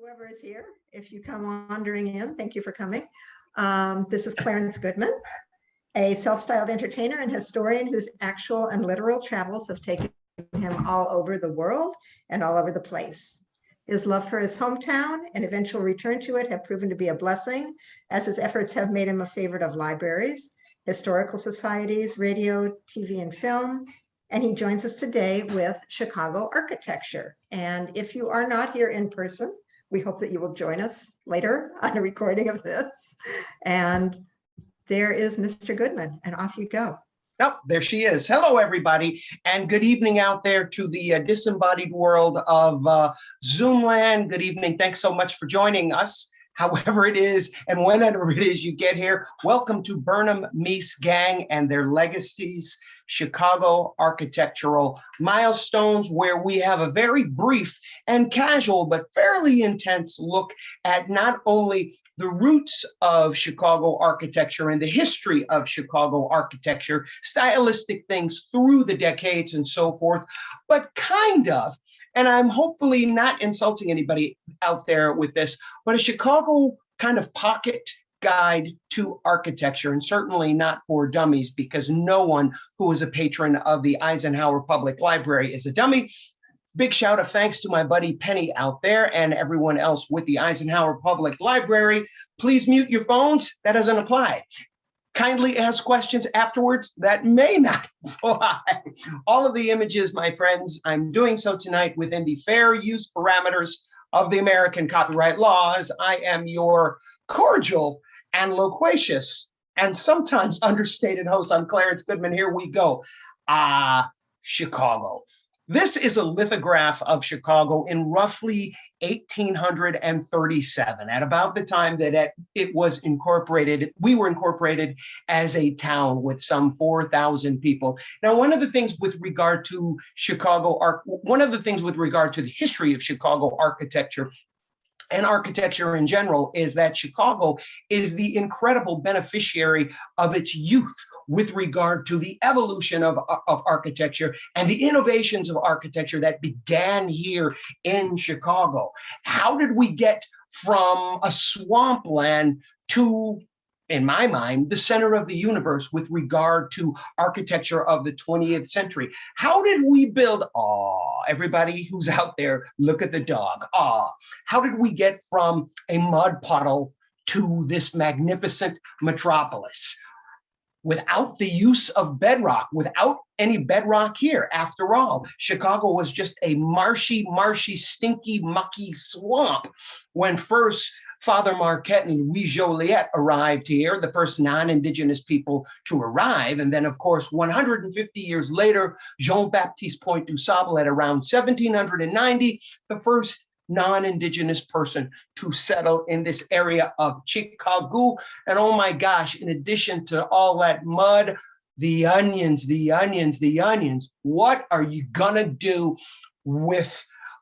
whoever is here. If you come wandering in, thank you for coming. This is Clarence Goodman, a self-styled entertainer and historian whose actual and literal travels have taken him all over the world and all over the place. His love for his hometown and eventual return to it have proven to be a blessing, as his efforts have made him a favorite of libraries, historical societies, radio, TV, and film. And he joins us today with Chicago architecture. And if you are not here in person, we hope that you will join us later on a recording of this. And there is Mr. Goodman, and off you go. Oh, there she is. Hello, everybody, and good evening out there to the disembodied world of Zoomland. Good evening. Thanks so much for joining us. However it is, and whenever it is you get here, welcome to Burnham, Mies Gang and their Legacies, Chicago architectural milestones, where we have a very brief and casual but fairly intense look at not only the roots of Chicago architecture and the history of Chicago architecture, stylistic things through the decades and so forth, but kind of, and I'm hopefully not insulting anybody out there with this, but a Chicago kind of pocket guide to architecture, and certainly not for dummies, because no one who is a patron of the Eisenhower Public Library is a dummy. Big shout of thanks to my buddy Penny out there and everyone else with the Eisenhower Public Library. Please mute your phones. That doesn't apply. Kindly ask questions afterwards. That may not apply. All of the images, my friends, I'm doing so tonight within the fair use parameters of the American copyright laws. I am your cordial and loquacious and sometimes understated host. I'm Clarence Goodman. Here we go. Chicago. This is a lithograph of Chicago in roughly 1837, at about the time that it was incorporated. We were incorporated as a town with some 4,000 people. Now, one of the things with regard to the history of Chicago architecture and architecture in general is that Chicago is the incredible beneficiary of its youth with regard to the evolution of architecture and the innovations of architecture that began here in Chicago. How did we get from a swampland to, in my mind, the center of the universe with regard to architecture of the 20th century? How did we build, everybody who's out there, look at the dog, how did we get from a mud puddle to this magnificent metropolis? Without the use of bedrock, without any bedrock here. After all, Chicago was just a marshy, stinky, mucky swamp when first Father Marquette and Louis Joliet arrived here, the first non-Indigenous people to arrive. And then, of course, 150 years later, Jean-Baptiste Point du Sable at around 1790, the first non-Indigenous person to settle in this area of Chicago. And oh my gosh, in addition to all that mud, the onions, what are you gonna do with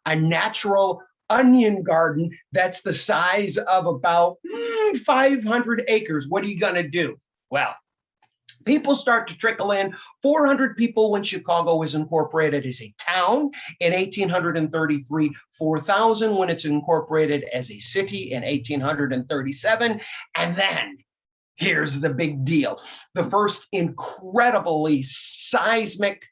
a natural onion garden that's the size of about 500 acres? What are you gonna do? Well, people start to trickle in. 400 people when Chicago was incorporated as a town in 1833, 4,000 when it's incorporated as a city in 1837. And then here's the big deal. The first incredibly seismic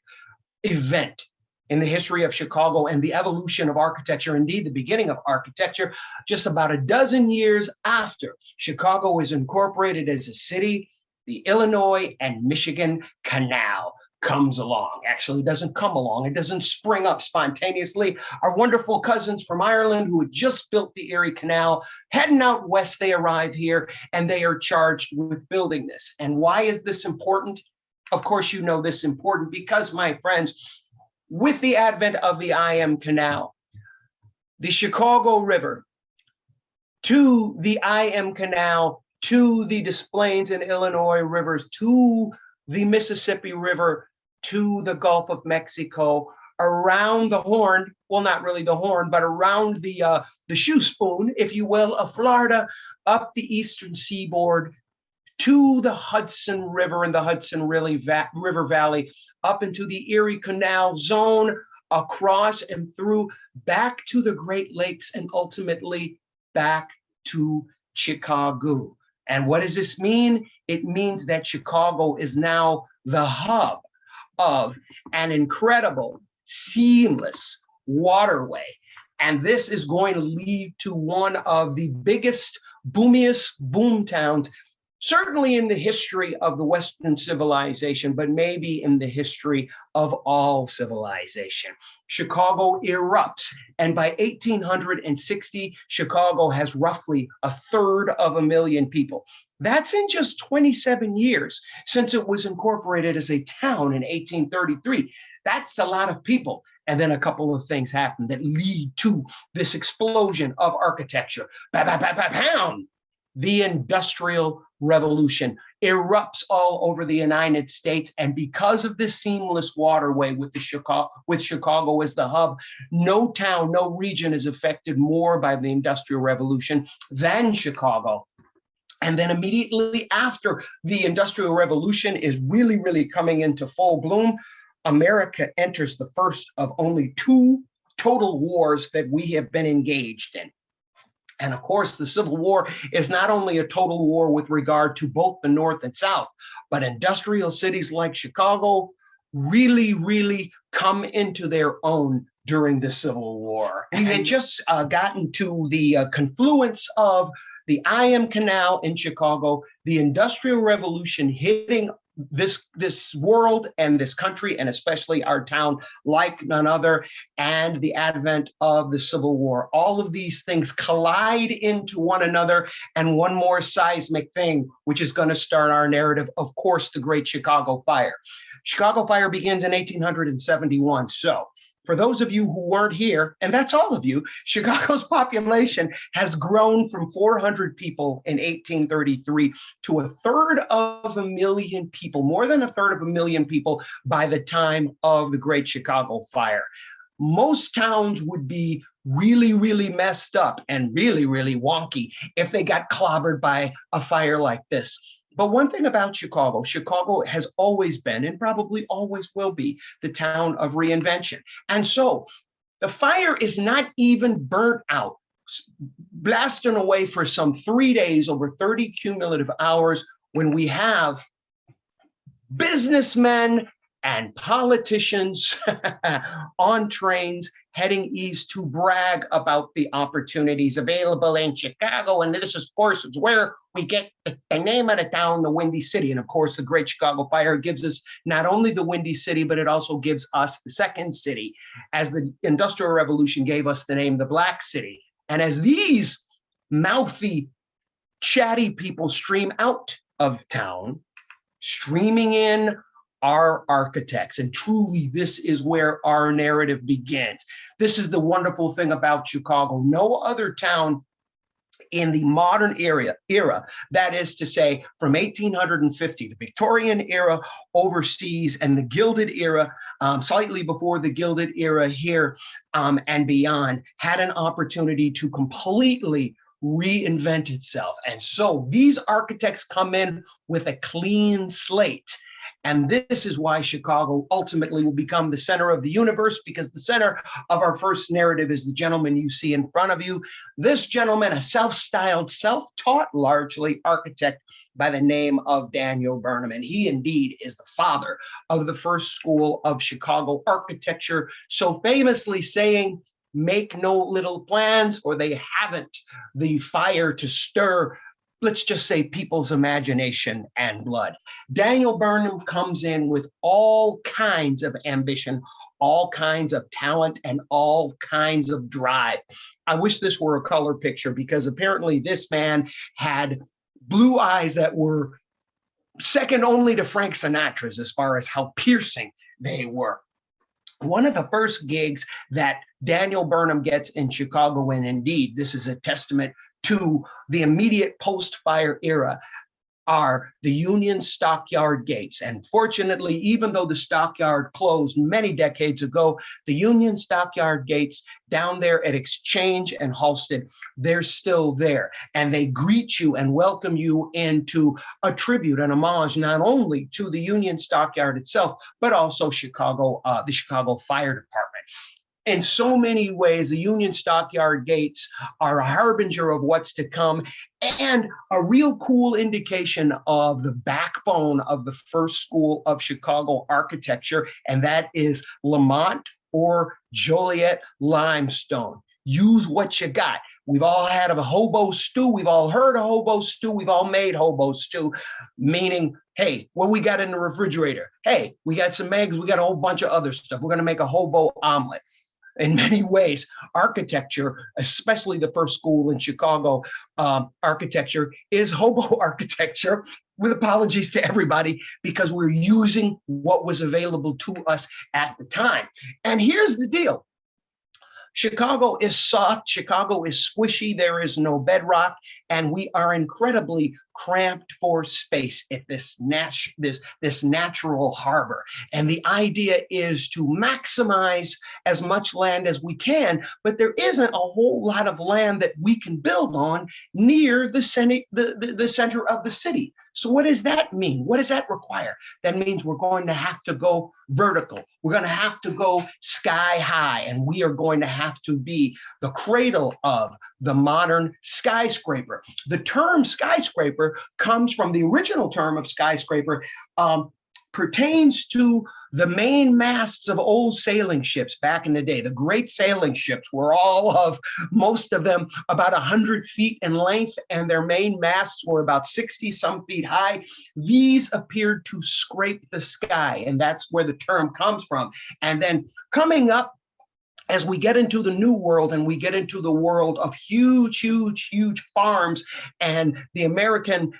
event in the history of Chicago and the evolution of architecture, indeed the beginning of architecture, just about a dozen years after Chicago was incorporated as a city, the Illinois and Michigan Canal comes along. Actually, it doesn't come along. It doesn't spring up spontaneously. Our wonderful cousins from Ireland who had just built the Erie Canal, heading out west, they arrive here and they are charged with building this. And why is this important? Of course, you know this is important because, my friends, with the advent of the Ibm Canal, the Chicago River to the Ibm Canal, to the Des Plaines and Illinois rivers, to the Mississippi River, to the Gulf of Mexico, around the Horn, well, not really the Horn, but around the shoe spoon, if you will, of Florida, up the eastern seaboard, to the Hudson River and the Hudson River Valley, up into the Erie Canal zone, across and through, back to the Great Lakes, and ultimately back to Chicago. And what does this mean? It means that Chicago is now the hub of an incredible, seamless waterway. And this is going to lead to one of the biggest, boomiest boom towns, certainly in the history of the Western civilization, but maybe in the history of all civilization. Chicago erupts, and by 1860, Chicago has roughly 1/3 people. That's in just 27 years since it was incorporated as a town in 1833. That's a lot of people. And then a couple of things happen that lead to this explosion of architecture. Bam! The Industrial Revolution erupts all over the United States. And because of this seamless waterway with Chicago as the hub, no town, no region is affected more by the Industrial Revolution than Chicago. And then immediately after the Industrial Revolution is really, really coming into full bloom, America enters the first of only 2 total wars that we have been engaged in. And of course, the Civil War is not only a total war with regard to both the North and South, but industrial cities like Chicago really, really come into their own during the Civil War. We had just gotten to the confluence of the Ibm Canal in Chicago, the Industrial Revolution hitting this world and this country, and especially our town like none other, and the advent of the Civil War. All of these things collide into one another, and one more seismic thing, which is going to start our narrative, of course, the Great Chicago Fire. Chicago Fire begins in 1871. So for those of you who weren't here, and that's all of you, Chicago's population has grown from 400 people in 1833 to 1/3 people, more than 1/3 people by the time of the Great Chicago Fire. Most towns would be really, really messed up and really, really wonky if they got clobbered by a fire like this. But one thing about Chicago, Chicago has always been and probably always will be the town of reinvention. And so the fire is not even burnt out, blasting away for some 3 days, over 30 cumulative hours, when we have businessmen and politicians on trains heading east to brag about the opportunities available in Chicago. And this, of course, is where we get the name of the town, the Windy City. And of course, the Great Chicago Fire gives us not only the Windy City, but it also gives us the second city, as the Industrial Revolution gave us the name, the Black City. And as these mouthy, chatty people stream out of town, streaming in are architects. And truly, this is where our narrative begins. This is the wonderful thing about Chicago. No other town in the modern era, that is to say, from 1850, the Victorian era overseas, and the Gilded Era, slightly before the Gilded Era here and beyond, had an opportunity to completely reinvent itself. And so these architects come in with a clean slate. And this is why Chicago ultimately will become the center of the universe, because the center of our first narrative is the gentleman you see in front of you. This gentleman, a self-styled, self-taught largely architect by the name of Daniel Burnham. And he indeed is the father of the first school of Chicago architecture, so famously saying, "Make no little plans, or they haven't the fire to stir," let's just say, people's imagination and blood. Daniel Burnham comes in with all kinds of ambition, all kinds of talent, and all kinds of drive. I wish this were a color picture, because apparently this man had blue eyes that were second only to Frank Sinatra's as far as how piercing they were. One of the first gigs that Daniel Burnham gets in Chicago, and indeed, this is a testament to the immediate post-fire era, are the Union Stockyard gates. And fortunately, even though the Stockyard closed many decades ago, the Union Stockyard gates down there at Exchange and Halsted, they're still there. And they greet you and welcome you into a tribute, an homage, not only to the Union Stockyard itself, but also Chicago, the Chicago Fire Department. in so many ways, the Union Stockyard gates are a harbinger of what's to come and a real cool indication of the backbone of the first school of Chicago architecture, and that is Lamont or Joliet limestone. Use what you got. We've all had a hobo stew. We've all heard of hobo stew. We've all made hobo stew, meaning, hey, what we got in the refrigerator? Hey, we got some eggs. We got a whole bunch of other stuff. We're going to make a hobo omelet. In many ways, architecture, especially the first school in Chicago, architecture is hobo architecture, with apologies to everybody, because we're using what was available to us at the time. And here's the deal. Chicago is soft, Chicago is squishy, there is no bedrock, and we are incredibly cramped for space at this natural harbor. And the idea is to maximize as much land as we can, but there isn't a whole lot of land that we can build on near the center of the city. So what does that mean? What does that require? That means we're going to have to go vertical. We're going to have to go sky high, and we are going to have to be the cradle of the modern skyscraper. The term skyscraper comes from the original term of skyscraper, pertains to the main masts of old sailing ships back in the day. The great sailing ships were all of, most of them, about 100 feet in length, and their main masts were about 60 some feet high. These appeared to scrape the sky, and that's where the term comes from. And then coming up, as we get into the new world and we get into the world of huge, huge, huge farms and the American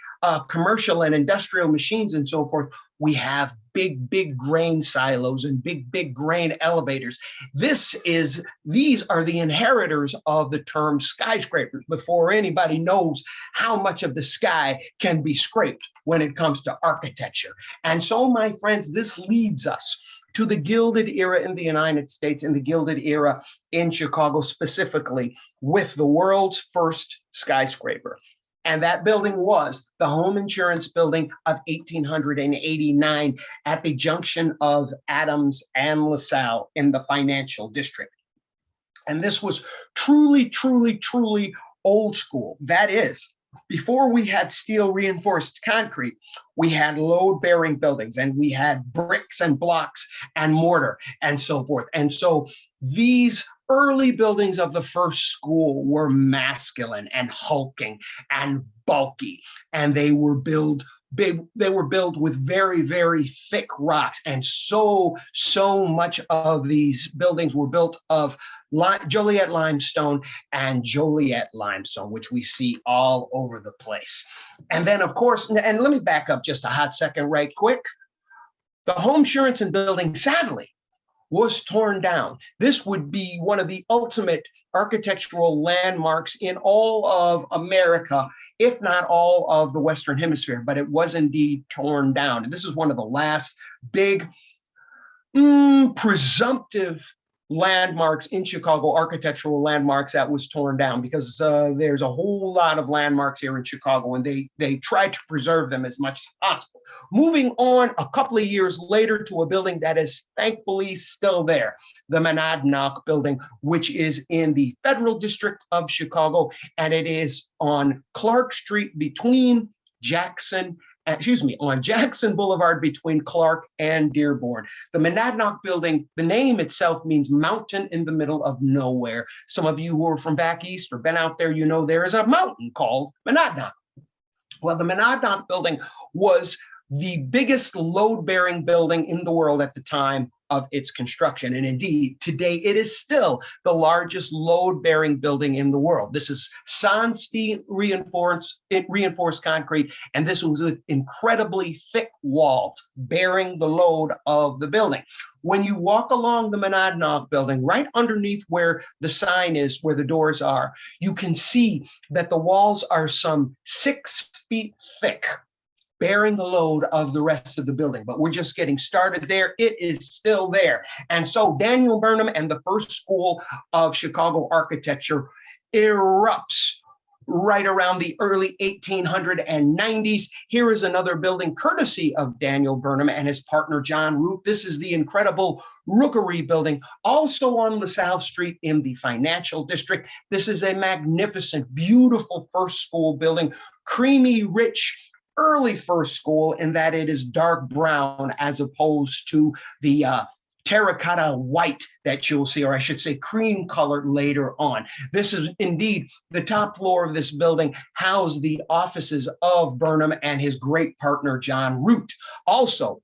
commercial and industrial machines and so forth, we have big, big grain silos and big, big grain elevators. These are the inheritors of the term skyscrapers before anybody knows how much of the sky can be scraped when it comes to architecture. And so, my friends, this leads us to the Gilded Era in the United States and the Gilded Era in Chicago specifically, with the world's first skyscraper. And that building was the Home Insurance Building of 1889 at the junction of Adams and LaSalle in the financial district. And this was truly, truly, truly old school. That is, before we had steel reinforced concrete, we had load-bearing buildings, and we had bricks and blocks and mortar and so forth. And so these early buildings of the first school were masculine and hulking and bulky, and they were built with very, very thick rocks. And so much of these buildings were built of Joliet limestone and Joliet limestone, which we see all over the place. And then, of course, and let me back up just a hot second right quick. The Home Insurance Building, sadly, was torn down. This would be one of the ultimate architectural landmarks in all of America, if not all of the Western Hemisphere, but it was indeed torn down. And this is one of the last big presumptive landmarks in Chicago, architectural landmarks, that was torn down, because there's a whole lot of landmarks here in Chicago, and they tried to preserve them as much as possible. Moving on a couple of years later to a building that is thankfully still there, the Monadnock Building, which is in the Federal District of Chicago, and it is on Clark Street between on Jackson Boulevard between Clark and Dearborn. The Monadnock Building, the name itself means mountain in the middle of nowhere. Some of you who are from back east or been out there, you know there is a mountain called Monadnock. Well, the Monadnock Building was the biggest load-bearing building in the world at the time of its construction. And indeed, today it is still the largest load-bearing building in the world. This is steel reinforced concrete, and this was with incredibly thick walls bearing the load of the building. When you walk along the Monadnock Building, right underneath where the sign is, where the doors are, you can see that the walls are some 6 feet thick, bearing the load of the rest of the building. But we're just getting started there. It is still there. And so Daniel Burnham and the first school of Chicago architecture erupts right around the early 1890s. Here is another building courtesy of Daniel Burnham and his partner John Root. This is the incredible Rookery Building, also on LaSalle Street in the financial district. This is a magnificent, beautiful first school building, creamy, rich, early first school in that it is dark brown as opposed to the terracotta white that you'll see, or I should say cream colored later on. This is indeed the top floor of this building, housed the offices of Burnham and his great partner, John Root. Also,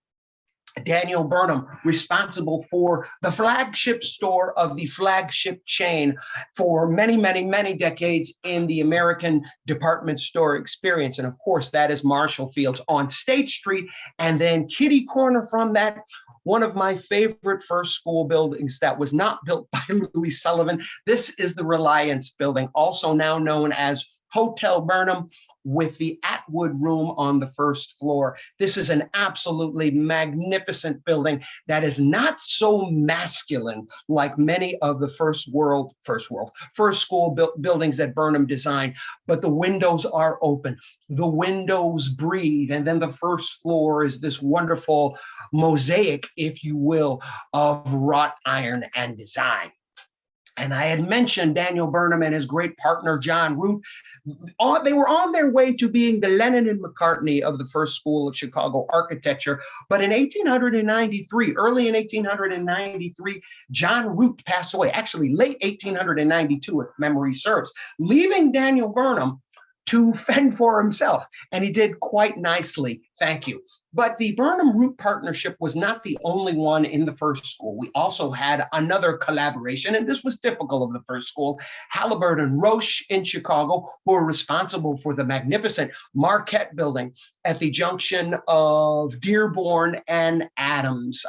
Daniel Burnham, responsible for the flagship store of the flagship chain for many, many, many decades in the American department store experience. And of course, that is Marshall Field's on State Street. And then kitty corner from that, one of my favorite first school buildings that was not built by Louis Sullivan. This is the Reliance Building, also now known as Hotel Burnham, with the Atwood Room on the first floor. This is an absolutely magnificent building that is not so masculine like many of the first school buildings that Burnham designed, but the windows are open, the windows breathe, and then the first floor is this wonderful mosaic, if you will, of wrought iron and design. And I had mentioned Daniel Burnham and his great partner, John Root. They were on their way to being the Lennon and McCartney of the first school of Chicago architecture. But in 1893, early in 1893, John Root passed away, actually late 1892, if memory serves, leaving Daniel Burnham to fend for himself. And he did quite nicely, thank you. But the Burnham-Root partnership was not the only one in the first school. We also had another collaboration, and this was typical of the first school, Halliburton Roche in Chicago, who were responsible for the magnificent Marquette Building at the junction of Dearborn and Adams,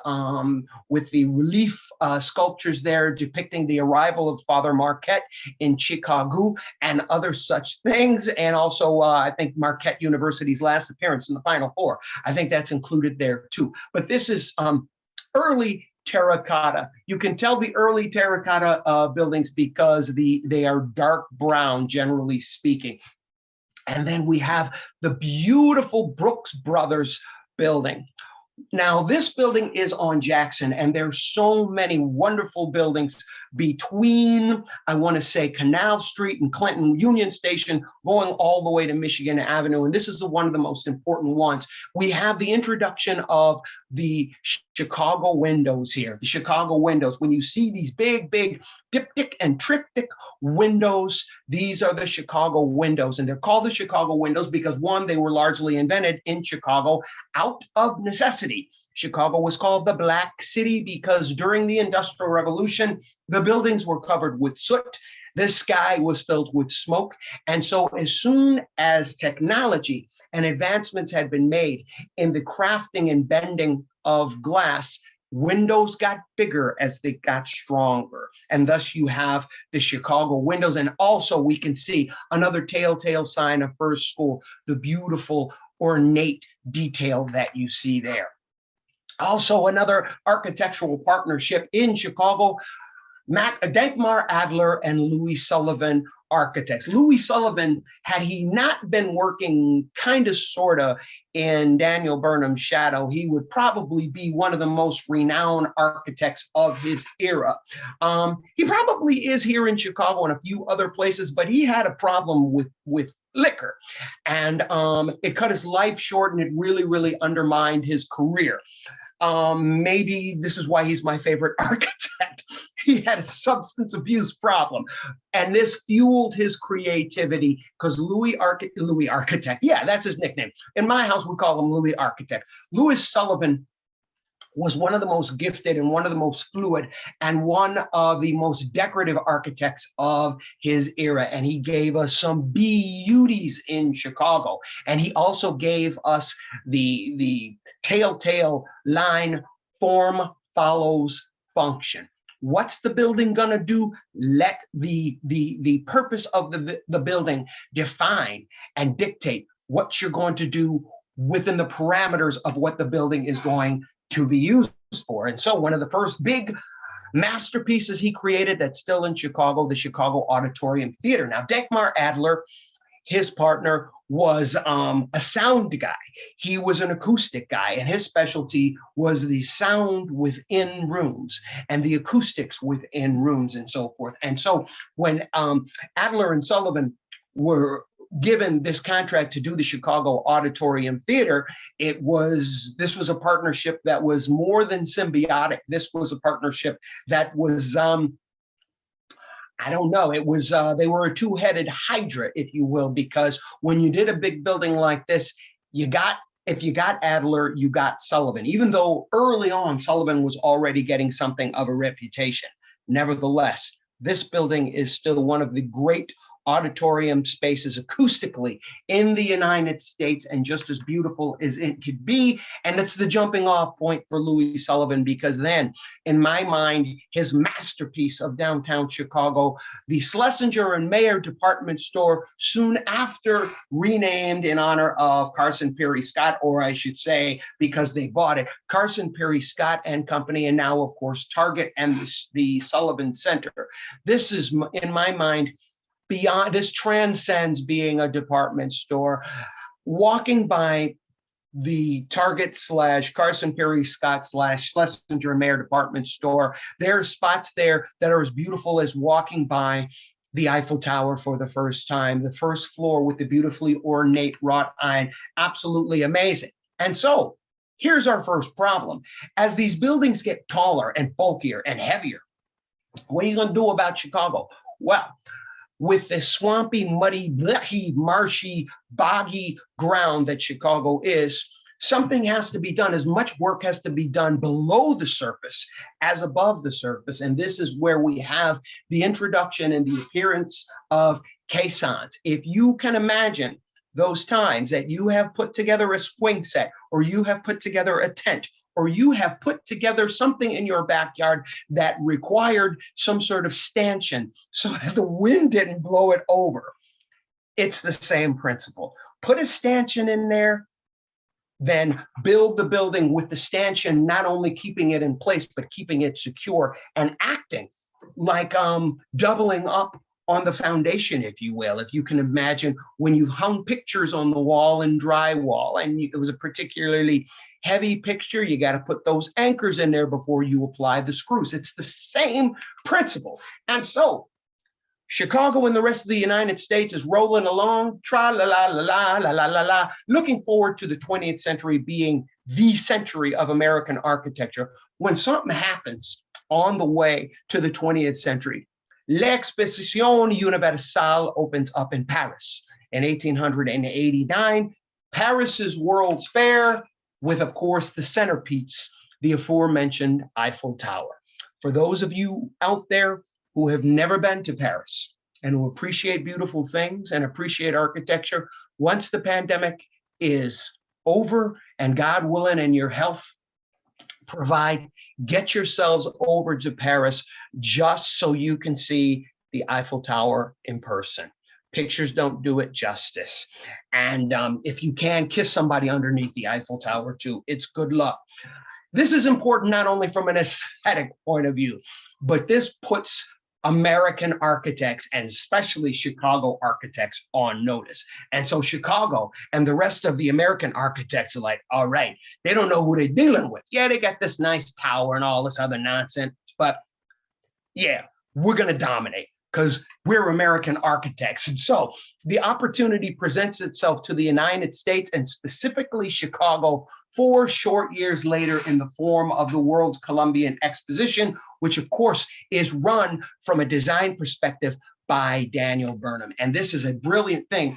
with the relief sculptures there depicting the arrival of Father Marquette in Chicago and other such things. And also, I think Marquette University's last appearance in the Final Four. I think that's included there too. But this is early terracotta. You can tell the early terracotta buildings because they are dark brown, generally speaking. And then we have the beautiful Brooks Brothers building. Now, this building is on Jackson, and there's so many wonderful buildings between, I want to say, Canal Street and Clinton Union Station, going all the way to Michigan Avenue. And this is one of the most important ones. We have the introduction of the Chicago windows here, the Chicago windows. When you see these big, big diptych and triptych windows, these are the Chicago windows. And they're called the Chicago windows because, one, they were largely invented in Chicago out of necessity. Chicago was called the Black City because during the Industrial Revolution, the buildings were covered with soot. The sky was filled with smoke. And so as soon as technology and advancements had been made in the crafting and bending of glass, windows got bigger as they got stronger. And thus you have the Chicago windows. And also we can see another telltale sign of first school, the beautiful ornate detail that you see there. Also, another architectural partnership in Chicago, Dankmar Adler and Louis Sullivan architects. Louis Sullivan, had he not been working kind of sort of in Daniel Burnham's shadow, he would probably be one of the most renowned architects of his era. He probably is here in Chicago and a few other places, but he had a problem with liquor, and it cut his life short, and it really, really undermined his career. Maybe this is why he's my favorite architect. He had a substance abuse problem, and this fueled his creativity because Louis Architect, yeah, that's his nickname. In my house, we call him Louis Architect. Louis Sullivan was one of the most gifted and one of the most fluid and one of the most decorative architects of his era. And he gave us some beauties in Chicago. And he also gave us the telltale line, form follows function. What's the building gonna do? Let the purpose of the building define and dictate what you're going to do within the parameters of what the building is going to be used for. And so one of the first big masterpieces he created that's still in Chicago, the Chicago Auditorium Theater. Now, Dankmar Adler, His partner was a sound guy. He was an acoustic guy, and his specialty was the sound within rooms and the acoustics within rooms and so forth. And so when Adler and Sullivan were given this contract to do the Chicago Auditorium Theater, this was a partnership that was more than symbiotic. This was a partnership that was I don't know. It was they were a two-headed hydra, if you will, because when you did a big building like this, if you got Adler, you got Sullivan. Even though early on Sullivan was already getting something of a reputation, nevertheless, this building is still one of the great auditorium spaces acoustically in the United States, and just as beautiful as it could be. And it's the jumping off point for Louis Sullivan, because then, in my mind, his masterpiece of downtown Chicago, the Schlesinger and Mayer department store, soon after renamed in honor of Carson Perry Scott, or I should say, because they bought it, Carson Perry Scott and Company, and now, of course, Target and the Sullivan Center. This is, in my mind, beyond, this transcends being a department store. Walking by the Target / Carson Perry Scott / Schlesinger Mayer department store, there are spots there that are as beautiful as walking by the Eiffel Tower for the first time, the first floor with the beautifully ornate wrought iron, absolutely amazing. And so here's our first problem. As these buildings get taller and bulkier and heavier, what are you gonna do about Chicago? Well, with the swampy, muddy, marshy, boggy ground that Chicago is, something has to be done. As much work has to be done below the surface as above the surface. And this is where we have the introduction and the appearance of caissons. If you can imagine those times that you have put together a swing set, or you have put together a tent, or you have put together something in your backyard that required some sort of stanchion so that the wind didn't blow it over. It's the same principle. Put a stanchion in there, then build the building with the stanchion, not only keeping it in place, but keeping it secure and acting like doubling up on the foundation, if you will. If you can imagine when you hung pictures on the wall in drywall, and it was a particularly heavy picture, you got to put those anchors in there before you apply the screws. It's the same principle. And so Chicago and the rest of the United States is rolling along, tra-la-la-la-la-la-la-la-la, looking forward to the 20th century being the century of American architecture, when something happens on the way to the 20th century. L'Exposition Universelle opens up in Paris in 1889. Paris's World's Fair, with, of course, the centerpiece, the aforementioned Eiffel Tower. For those of you out there who have never been to Paris and who appreciate beautiful things and appreciate architecture, once the pandemic is over, and God willing and your health provide, get yourselves over to Paris just so you can see the Eiffel Tower in person. Pictures don't do it justice. And if you can, kiss somebody underneath the Eiffel Tower too. It's good luck. This is important not only from an aesthetic point of view, but this puts American architects, and especially Chicago architects, on notice. And so Chicago and the rest of the American architects are like, all right, they don't know who they're dealing with. Yeah, they got this nice tower and all this other nonsense, but yeah, we're going to dominate because we're American architects. And so the opportunity presents itself to the United States, and specifically Chicago, 4 short years later in the form of the World Columbian Exposition, which of course is run from a design perspective by Daniel Burnham. And this is a brilliant thing,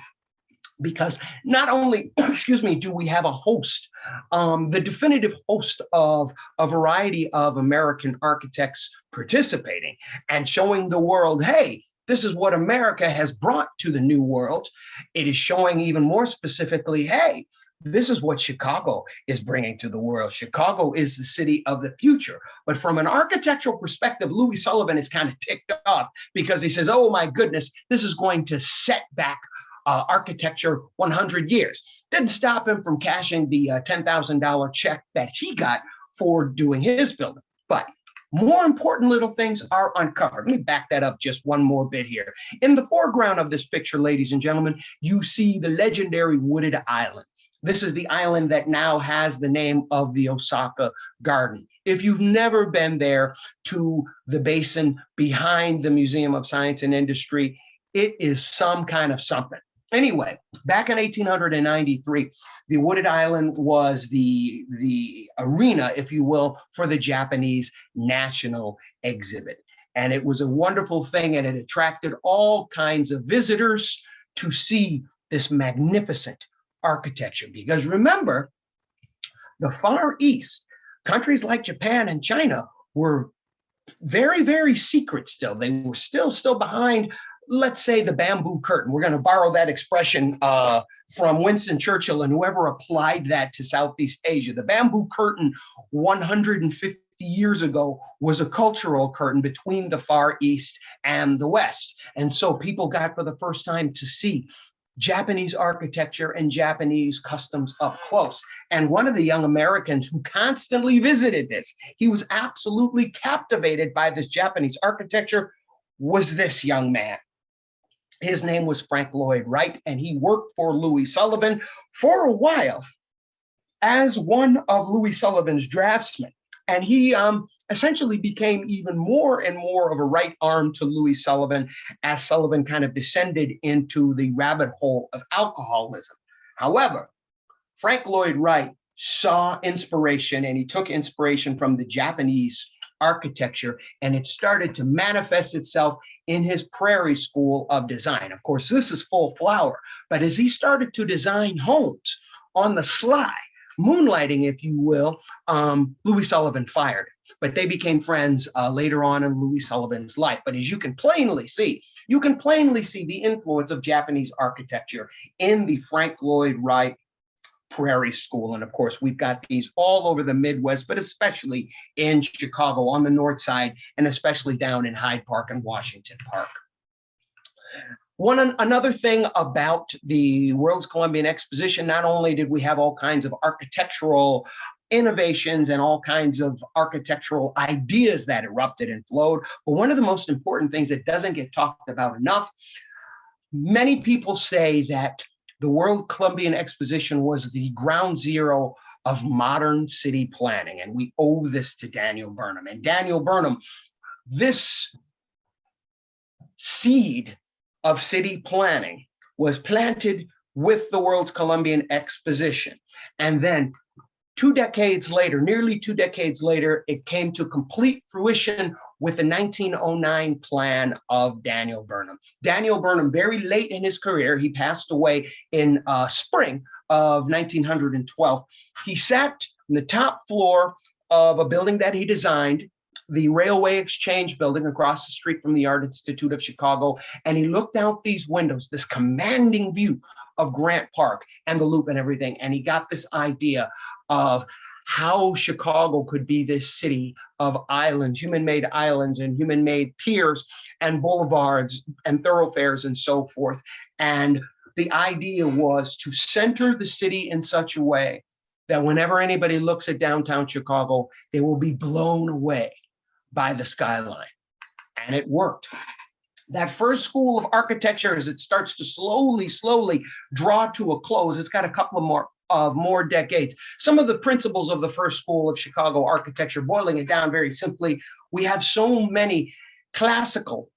because not only, excuse me, do we have a host, the definitive host of a variety of American architects participating and showing the world, hey, this is what America has brought to the new world. It is showing even more specifically, hey, this is what Chicago is bringing to the world. Chicago is the city of the future. But from an architectural perspective, Louis Sullivan is kind of ticked off, because he says, oh my goodness, this is going to set back architecture 100 years. Didn't stop him from cashing the $10,000 check that he got for doing his building. But more important little things are uncovered. Let me back that up just one more bit here. In the foreground of this picture, ladies and gentlemen, you see the legendary wooded island. This is the island that now has the name of the Osaka Garden. If you've never been there to the basin behind the Museum of Science and Industry, it is some kind of something. Anyway, back in 1893, the wooded island was the arena, if you will, for the Japanese National Exhibit. And it was a wonderful thing, and it attracted all kinds of visitors to see this magnificent architecture. Because remember, the Far East, countries like Japan and China were very, very secret still. They were still behind, let's say, the bamboo curtain. We're going to borrow that expression from Winston Churchill and whoever applied that to Southeast Asia. The bamboo curtain 150 years ago was a cultural curtain between the Far East and the West. And so people got for the first time to see Japanese architecture and Japanese customs up close. And one of the young Americans who constantly visited this, he was absolutely captivated by this Japanese architecture, was this young man. His name was Frank Lloyd Wright, and he worked for Louis Sullivan for a while as one of Louis Sullivan's draftsmen. And he essentially became even more and more of a right arm to Louis Sullivan as Sullivan kind of descended into the rabbit hole of alcoholism. However, Frank Lloyd Wright saw inspiration, and he took inspiration from the Japanese architecture, and it started to manifest itself in his Prairie School of Design. Of course, this is full flower, but as he started to design homes on the sly, moonlighting, if you will, Louis Sullivan fired. But they became friends later on in Louis Sullivan's life. But as you can plainly see the influence of Japanese architecture in the Frank Lloyd Wright Prairie School. And of course, we've got these all over the Midwest, but especially in Chicago on the north side, and especially down in Hyde Park and Washington Park. Another thing about the World's Columbian Exposition, not only did we have all kinds of architectural innovations and all kinds of architectural ideas that erupted and flowed, but one of the most important things that doesn't get talked about enough, many people say that the World Columbian Exposition was the ground zero of modern city planning, and we owe this to Daniel Burnham. And Daniel Burnham, this seed of city planning was planted with the World's Columbian Exposition. And then nearly 2 decades later, it came to complete fruition with the 1909 plan of Daniel Burnham. Daniel Burnham, very late in his career, he passed away in spring of 1912. He sat on the top floor of a building that he designed, the Railway Exchange Building across the street from the Art Institute of Chicago, and he looked out these windows, this commanding view of Grant Park and the Loop and everything, and he got this idea of how Chicago could be this city of islands, human-made islands and human-made piers and boulevards and thoroughfares and so forth. And the idea was to center the city in such a way that whenever anybody looks at downtown Chicago, they will be blown away by the skyline. And it worked. That first school of architecture, as it starts to slowly draw to a close, it's got a couple of more decades. Some of the principles of the first school of Chicago architecture, boiling it down very simply, we have so many classical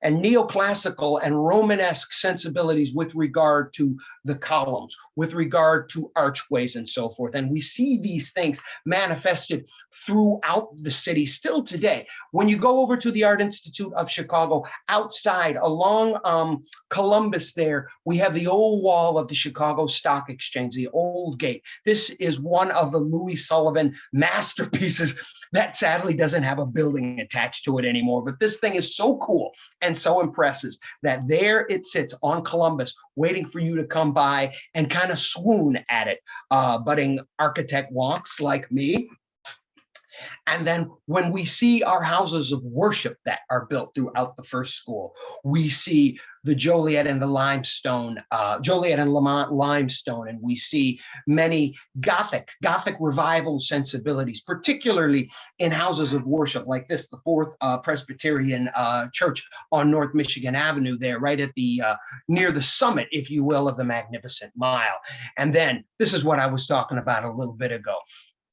and neoclassical and Romanesque sensibilities with regard to the columns, with regard to archways and so forth. And we see these things manifested throughout the city still today. When you go over to the Art Institute of Chicago, outside along Columbus there, we have the old wall of the Chicago Stock Exchange, the old gate. This is one of the Louis Sullivan masterpieces that sadly doesn't have a building attached to it anymore. But this thing is so cool and so impressive that there it sits on Columbus, waiting for you to come by and kind of swoon at it. Budding architect wonks like me. And then when we see our houses of worship that are built throughout the first school, we see the Joliet and the limestone, Joliet and Lamont limestone, and we see many Gothic revival sensibilities, particularly in houses of worship like this, the Fourth Presbyterian Church on North Michigan Avenue there, right at the near the summit, if you will, of the Magnificent Mile. And then this is what I was talking about a little bit ago.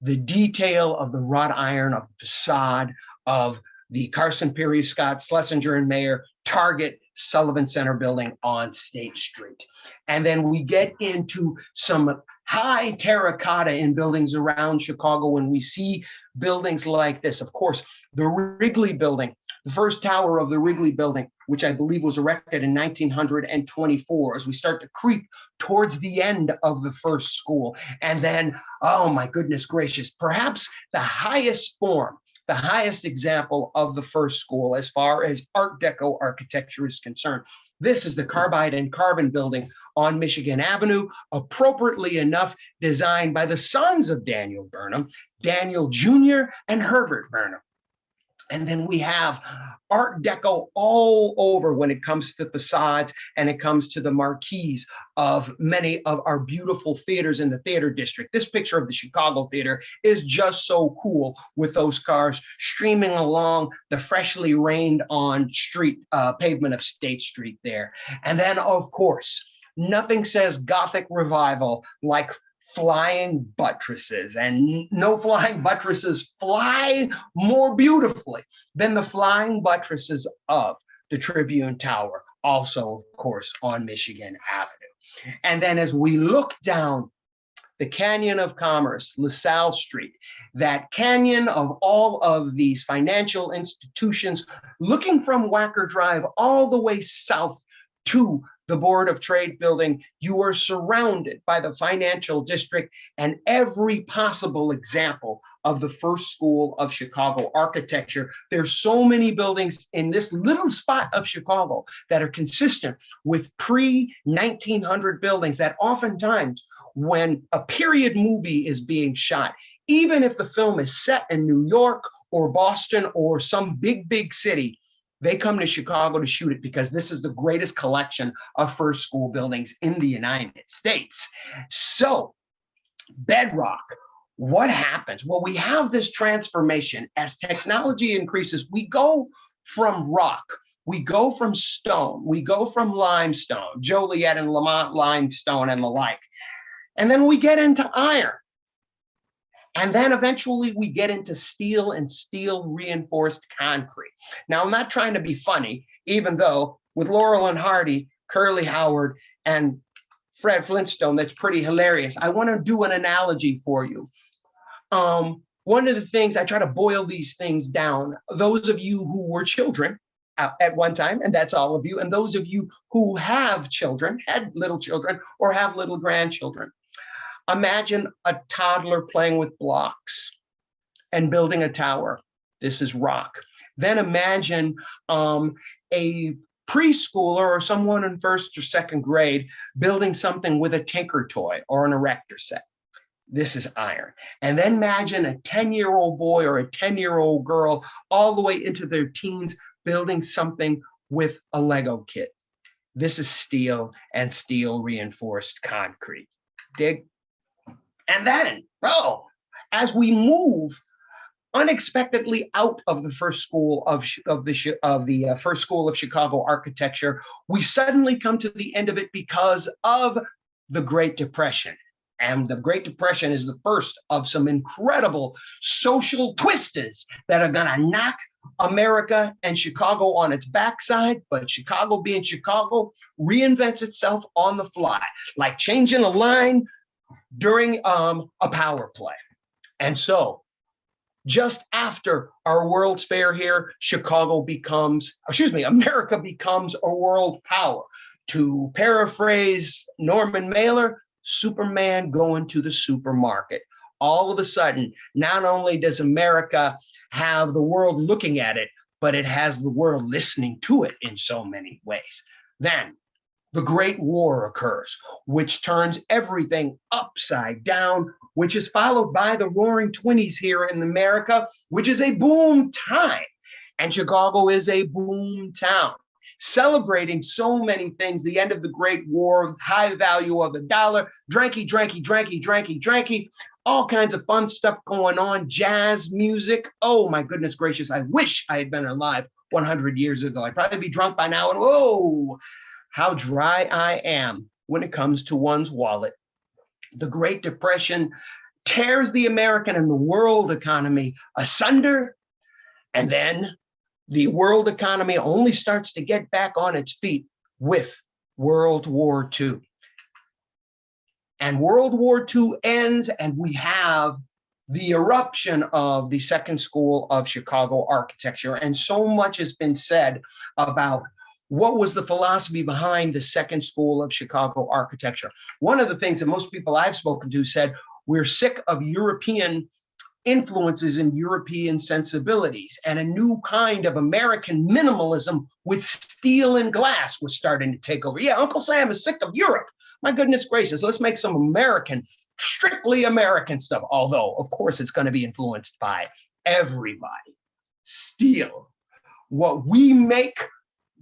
The detail of the wrought iron of the facade of the Carson Pirie Scott, Schlesinger and Mayer, Target, Sullivan Center building on State Street. And then we get into some high terracotta in buildings around Chicago when we see buildings like this. Of course, the Wrigley Building, the first tower of the Wrigley Building, which I believe was erected in 1924, as we start to creep towards the end of the first school. And then, oh my goodness gracious, perhaps the highest form, the highest example of the first school as far as Art Deco architecture is concerned. This is the Carbide and Carbon building on Michigan Avenue, appropriately enough designed by the sons of Daniel Burnham, Daniel Jr. and Herbert Burnham. And then we have Art Deco all over when it comes to facades and it comes to the marquees of many of our beautiful theaters in the theater district. This picture of the Chicago Theater is just so cool with those cars streaming along the freshly rained on street pavement of State Street there. And then, of course, nothing says Gothic revival like flying buttresses, and no flying buttresses fly more beautifully than the flying buttresses of the Tribune Tower, also, of course, on Michigan Avenue. And then as we look down the Canyon of Commerce, LaSalle Street, that canyon of all of these financial institutions, looking from Wacker Drive all the way south to the Board of Trade building, you are surrounded by the financial district and every possible example of the first school of Chicago architecture. There's so many buildings in this little spot of Chicago that are consistent with pre-1900 buildings that oftentimes when a period movie is being shot, even if the film is set in New York or Boston or some big city, they come to Chicago to shoot it because this is the greatest collection of first school buildings in the United States. So, bedrock, what happens? Well, we have this transformation. As technology increases, we go from rock, we go from stone, we go from limestone, Joliet and Lamont limestone and the like. And then we get into iron. And then eventually we get into steel and steel reinforced concrete. Now, I'm not trying to be funny, even though with Laurel and Hardy, Curly Howard, and Fred Flintstone, that's pretty hilarious. I want to do an analogy for you. One of the things, I try to boil these things down. Those of you who were children at one time, and that's all of you, and those of you who have children, had little children, or have little grandchildren. Imagine a toddler playing with blocks and building a tower. This is rock. Then imagine a preschooler or someone in first or second grade building something with a tinker toy or an erector set. This is iron. And then imagine a 10-year-old boy or a 10-year-old girl all the way into their teens building something with a Lego kit. This is steel and steel reinforced concrete. Dig? And then, as we move unexpectedly out of the first school of the first school of Chicago architecture, we suddenly come to the end of it because of the Great Depression. And the Great Depression is the first of some incredible social twisters that are going to knock America and Chicago on its backside, but Chicago being Chicago reinvents itself on the fly, like changing a line during a power play. And so just after our World's Fair here, America becomes a world power. To paraphrase Norman Mailer, Superman going to the supermarket. All of a sudden, not only does America have the world looking at it, but it has the world listening to it in so many ways. Then the Great War occurs, which turns everything upside down, which is followed by the Roaring Twenties here in America, which is a boom time. And Chicago is a boom town, celebrating so many things. The end of the Great War, high value of the dollar, dranky, all kinds of fun stuff going on, jazz music. Oh my goodness gracious, I wish I had been alive 100 years ago. I'd probably be drunk by now, and whoa, how dry I am when it comes to one's wallet. The Great Depression tears the American and the world economy asunder, and then the world economy only starts to get back on its feet with World War II. And World War II ends, and we have the eruption of the Second School of Chicago Architecture. And so much has been said about what was the philosophy behind the Second School of Chicago Architecture. One of the things that most people I've spoken to said, we're sick of European influences and European sensibilities, and a new kind of American minimalism with steel and glass was starting to take over. Yeah, Uncle Sam is sick of Europe. My goodness gracious, let's make some American, strictly American stuff. Although, of course, it's going to be influenced by everybody. Steel. What we make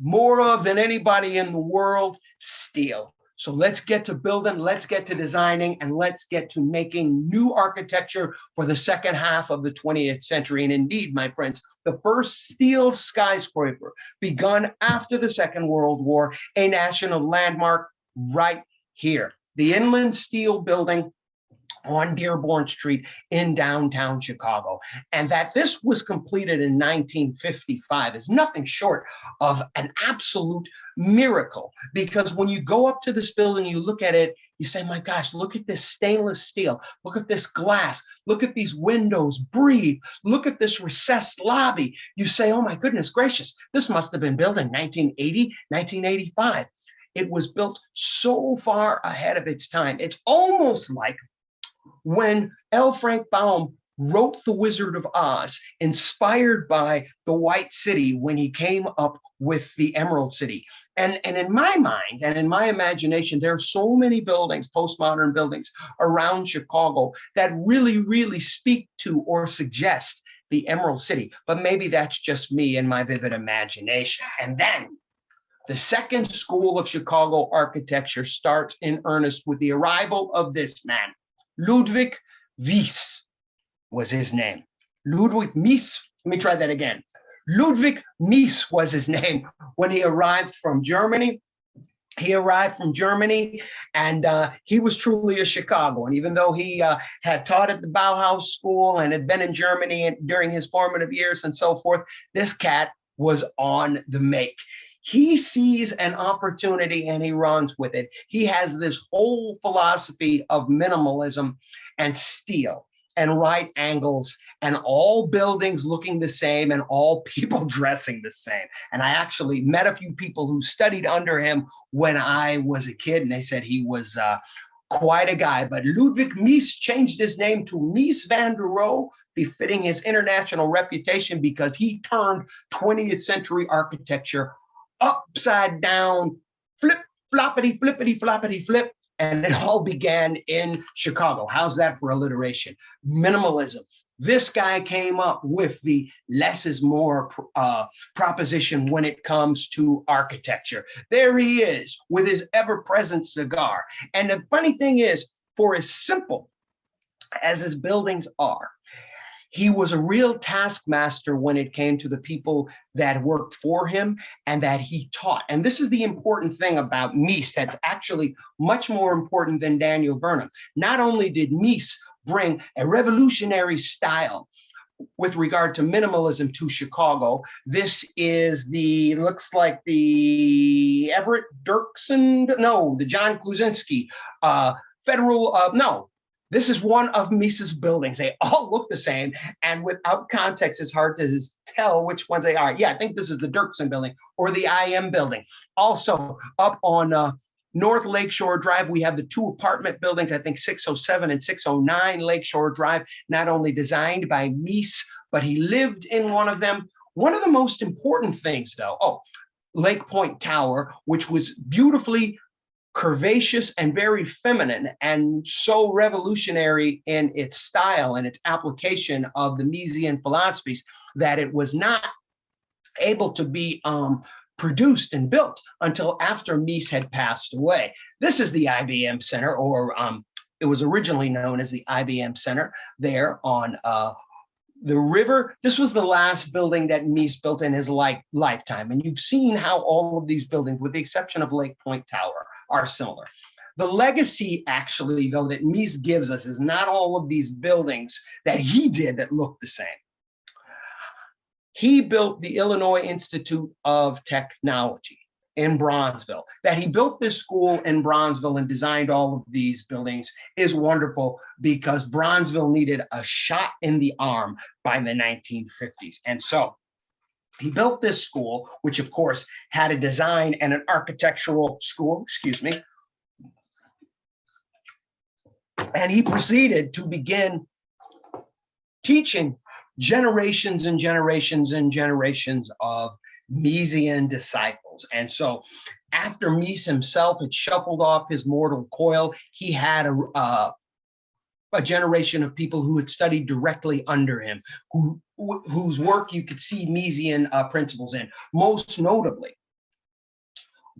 more of than anybody in the world, steel. So let's get to building, let's get to designing, and let's get to making new architecture for the second half of the 20th century. And indeed, my friends, the first steel skyscraper begun after the Second World War, a national landmark right here. The Inland Steel Building on Dearborn Street in downtown Chicago. And that this was completed in 1955 is nothing short of an absolute miracle, because when you go up to this building, you look at it, you say, my gosh, look at this stainless steel, look at this glass, look at these windows, breathe, look at this recessed lobby. You say, oh my goodness gracious, this must have been built in 1980, 1985. It was built so far ahead of its time. It's almost like when L. Frank Baum wrote The Wizard of Oz, inspired by the White City when he came up with the Emerald City. And in my mind and in my imagination, there are so many buildings, postmodern buildings around Chicago that really, really speak to or suggest the Emerald City. But maybe that's just me and my vivid imagination. And then the Second School of Chicago Architecture starts in earnest with the arrival of this man, Ludwig Mies was his name. Ludwig Mies, let me try that again. Ludwig Mies was his name when he arrived from Germany. He arrived from Germany, and he was truly a Chicagoan. Even though he had taught at the Bauhaus School and had been in Germany during his formative years and so forth, this cat was on the make. He sees an opportunity and he runs with it. He has this whole philosophy of minimalism and steel and right angles and all buildings looking the same and all people dressing the same. And I actually met a few people who studied under him when I was a kid, and they said he was quite a guy. But Ludwig Mies changed his name to Mies van der Rohe, befitting his international reputation, because he turned 20th century architecture upside down, flippity, floppity, flip. And it all began in Chicago. How's that for alliteration? Minimalism. This guy came up with the less is more proposition when it comes to architecture. There he is with his ever-present cigar. And the funny thing is, for as simple as his buildings are, he was a real taskmaster when it came to the people that worked for him and that he taught. And this is the important thing about Mies that's actually much more important than Daniel Burnham. Not only did Mies bring a revolutionary style with regard to minimalism to Chicago, this is looks like the Everett Dirksen, no, the John Kluzinski this is one of Mies's buildings. They all look the same, and without context, it's hard to tell which ones they are. Yeah, I think this is the Dirksen building or the IM building. Also, up on North Lakeshore Drive, we have the two apartment buildings, I think 607 and 609 Lakeshore Drive, not only designed by Mies, but he lived in one of them. One of the most important things, though, Lake Point Tower, which was beautifully curvaceous and very feminine, and so revolutionary in its style and its application of the Miesian philosophies that it was not able to be produced and built until after Mies had passed away. This is the IBM Center, or it was originally known as the IBM Center, there on the river. This was the last building that Mies built in his lifetime. And you've seen how all of these buildings, with the exception of Lake Point Tower, are similar. The legacy, actually, though, that Mies gives us is not all of these buildings that he did that look the same. He built the Illinois Institute of Technology in Bronzeville. That he built this school in Bronzeville and designed all of these buildings is wonderful, because Bronzeville needed a shot in the arm by the 1950s. And so he built this school, which of course had a design and an architectural school, and he proceeded to begin teaching generations and generations and generations of Miesian disciples. And so after Mies himself had shuffled off his mortal coil, he had a generation of people who had studied directly under him, whose work you could see Miesian principles in. Most notably,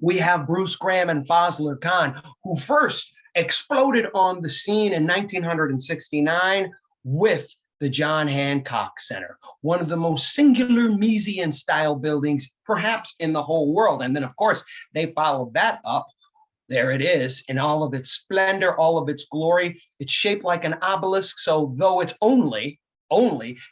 we have Bruce Graham and Fazlur Khan, who first exploded on the scene in 1969 with the John Hancock Center, one of the most singular Miesian style buildings perhaps in the whole world. And then of course they followed that up. There it is in all of its splendor, all of its glory. It's shaped like an obelisk, so though it's only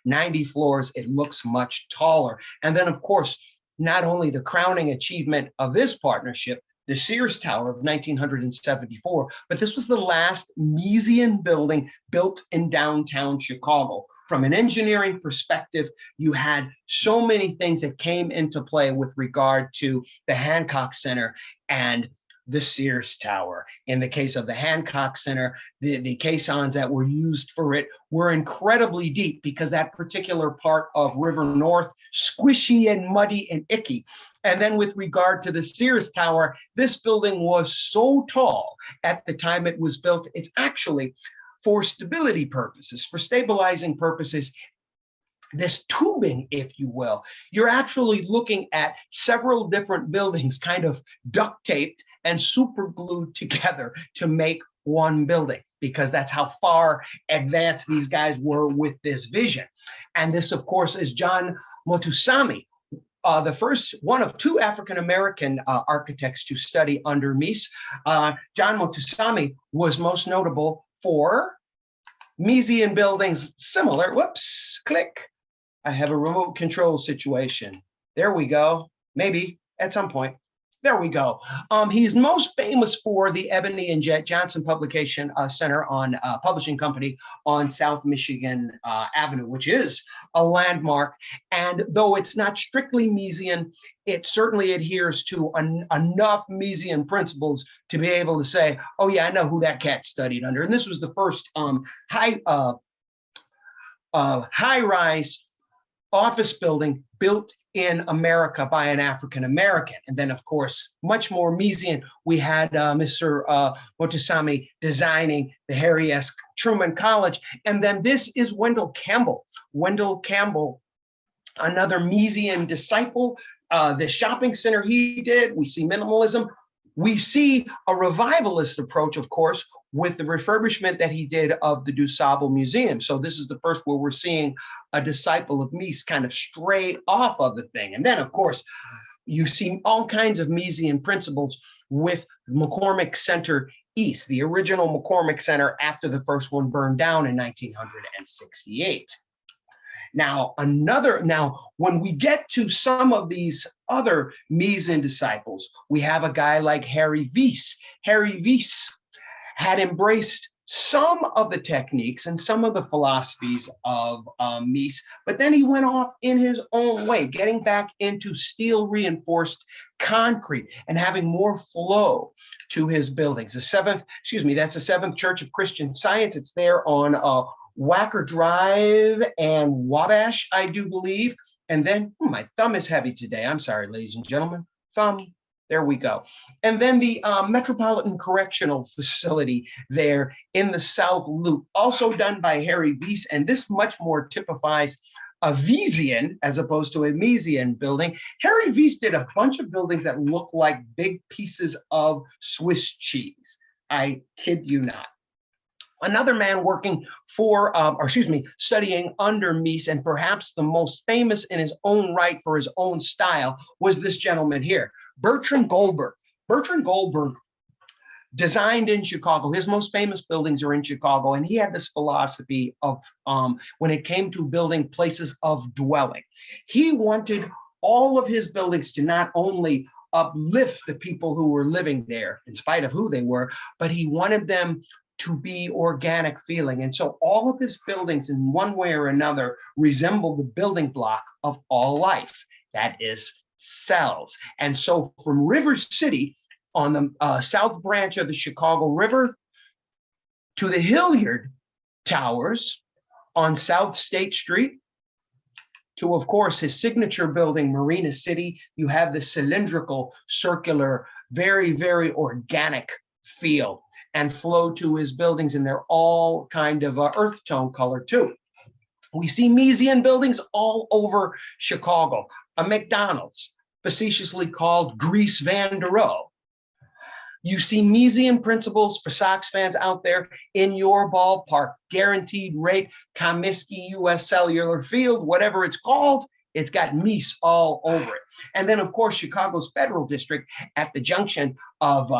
90 floors, it looks much taller. And then of course, not only the crowning achievement of this partnership, the Sears Tower of 1974, but this was the last Miesian building built in downtown Chicago. From an engineering perspective, you had so many things that came into play with regard to the Hancock Center and the Sears Tower. In the case of the Hancock Center, the caissons that were used for it were incredibly deep, because that particular part of River North, squishy and muddy and icky. And then with regard to the Sears Tower, this building was so tall at the time it was built, it's actually for stability purposes, for stabilizing purposes, this tubing, if you will, you're actually looking at several different buildings kind of duct taped and super glued together to make one building, because that's how far advanced these guys were with this vision. And this, of course, is John Motusami, the first one of two African-American architects to study under Mies. John Motusami was most notable for Miesian buildings similar. Whoops, click. I have a remote control situation. There we go. Maybe at some point. There we go. He's most famous for the Ebony and Jet Johnson Publication Center publishing company on South Michigan Avenue, which is a landmark. And though it's not strictly Miesian, it certainly adheres to enough Miesian principles to be able to say, oh yeah, I know who that cat studied under. And this was the first high-rise office building built in America by an African American. And then, of course, much more Miesian, we had Mr. Motusami designing the Harry S. Truman College. And then this is Wendell Campbell. Wendell Campbell, another Miesian disciple. The shopping center he did, we see minimalism. We see a revivalist approach, of course, with the refurbishment that he did of the DuSable Museum. So this is the first where we're seeing a disciple of Mies kind of stray off of the thing. And then, of course, you see all kinds of Miesian principles with McCormick Center East, the original McCormick Center after the first one burned down in 1968. Now, when we get to some of these other Miesian disciples, we have a guy like Harry Weiss. Harry Weiss had embraced some of the techniques and some of the philosophies of Mies, but then he went off in his own way, getting back into steel reinforced concrete and having more flow to his buildings. That's the Seventh Church of Christian Science. It's there on Wacker Drive and Wabash, I do believe. And then my thumb is heavy today. I'm sorry, ladies and gentlemen. thumb. There we go. And then the Metropolitan Correctional Facility there in the South Loop, also done by Harry Mies, and this much more typifies a Viesian as opposed to a Miesian building. Harry Mies did a bunch of buildings that look like big pieces of Swiss cheese. I kid you not. Another man working for, studying under Mies, and perhaps the most famous in his own right for his own style, was this gentleman here, Bertrand Goldberg. Bertrand Goldberg designed in Chicago. His most famous buildings are in Chicago, and he had this philosophy of when it came to building places of dwelling. He wanted all of his buildings to not only uplift the people who were living there, in spite of who they were, but he wanted them to be organic feeling. And so all of his buildings in one way or another resemble the building block of all life, that is cells. And so from River City on the south branch of the Chicago River to the Hilliard Towers on South State Street, to, of course, his signature building, Marina City, you have the cylindrical, circular, very, very organic feel and flow to his buildings, and they're all kind of earth tone color too. We see Miesian buildings all over Chicago. A McDonald's, facetiously called Grease Van der Rohe. You see Miesian principles for Sox fans out there in your ballpark, guaranteed rate, Comiskey US Cellular Field, whatever it's called, it's got Mies all over it. And then, of course, Chicago's Federal District at the junction of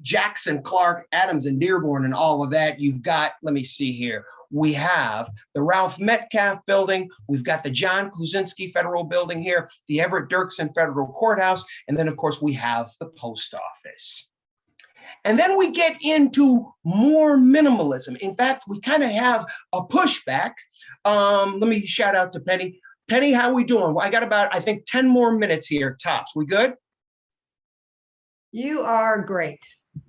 Jackson, Clark, Adams, and Dearborn, and all of that. You've got, let me see here, we have the Ralph Metcalf Building, we've got the John Klusinski Federal Building here, the Everett Dirksen Federal Courthouse, and then, of course, we have the post office. And then we get into more minimalism. In fact, we kind of have a pushback. Let me shout out to Penny. Penny, how we doing? I got about, I think, 10 more minutes here, tops. We good? You are great.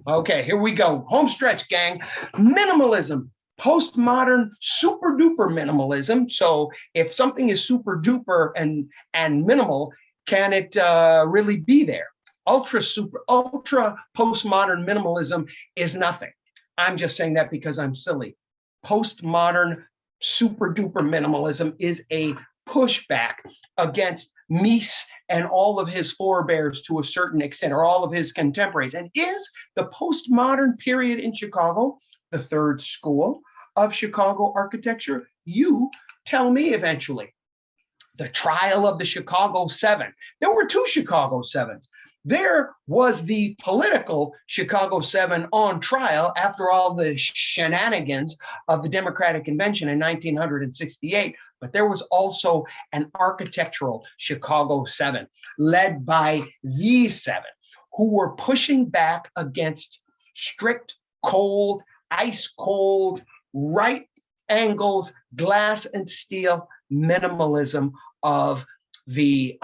Okay, here we go. Home stretch, gang. Minimalism, postmodern, super duper minimalism. So if something is super duper and minimal, can it really be there? Ultra postmodern minimalism is nothing. I'm just saying that because I'm silly. Postmodern super duper minimalism is a pushback against Mies and all of his forebears to a certain extent, or all of his contemporaries. And is the postmodern period in Chicago the third school of Chicago architecture? You tell me eventually. The trial of the Chicago Seven. There were two Chicago Sevens. There was the political Chicago Seven on trial after all the shenanigans of the Democratic Convention in 1968, but there was also an architectural Chicago Seven led by the Seven, who were pushing back against strict, cold, ice cold, right angles, glass and steel minimalism of the